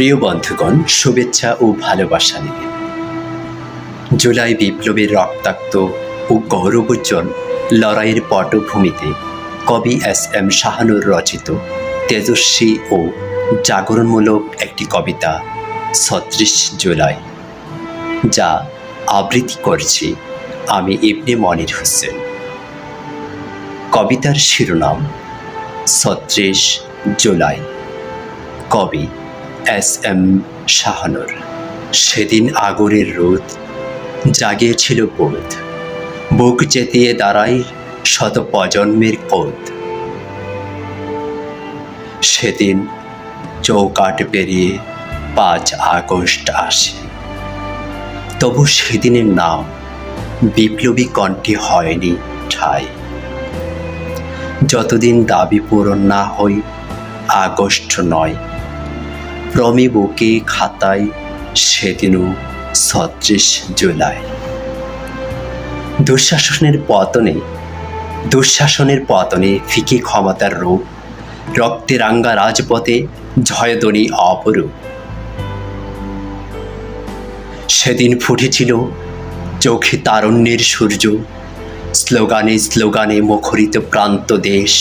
প্রিয় বন্ধুগণ, শুভেচ্ছা ও ভালোবাসা নিবেন। জুলাই বিপ্লবের রক্তাক্ত ও গৌরবোজ্জ্বল লড়াইয়ের পটভূমিতে কবি এস.এম. শাহানূর রচিত তেজস্বী ও জাগরণমূলক একটি কবিতা ৩৬ জুলাই, যা আবৃত্তি করছি আমি ইবনে মনির হোসেন। কবিতার শিরোনাম ৩৬ জুলাই। কবি এস.এম. শাহানূর। সেদিন আগরের রোদ জাগিয়েছিল বোধ, বুক চেতিয়ে দাঁড়ায় শত প্রজন্মের কোদ। সেদিন চৌকাঠ পেরিয়ে ৫ আগস্ট আসে, তবু সেদিনের নাম বিপ্লবী কণ্ঠে হয়নি ঠাঁই। যতদিন দাবি পূরণ না হয় আগস্ট নয়, প্রমে বুকে খাতায় সেদিনও ৩৬ জুলাই। দুঃশাসনের পতনে ফিকে ক্ষমতার রূপ, রক্তে রাঙ্গা রাজপথে জয়ধ্বনি অপরূপ। সেদিন ফুটেছিল চোখে তারুণ্যের সূর্য, স্লোগানে স্লোগানে মুখরিত প্রান্ত দেশ।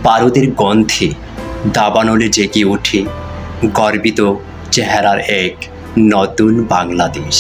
বারুদের গন্ধে দাবানলে জেগে ওঠে গর্বিত চেহারার এক নতুন বাংলাদেশ।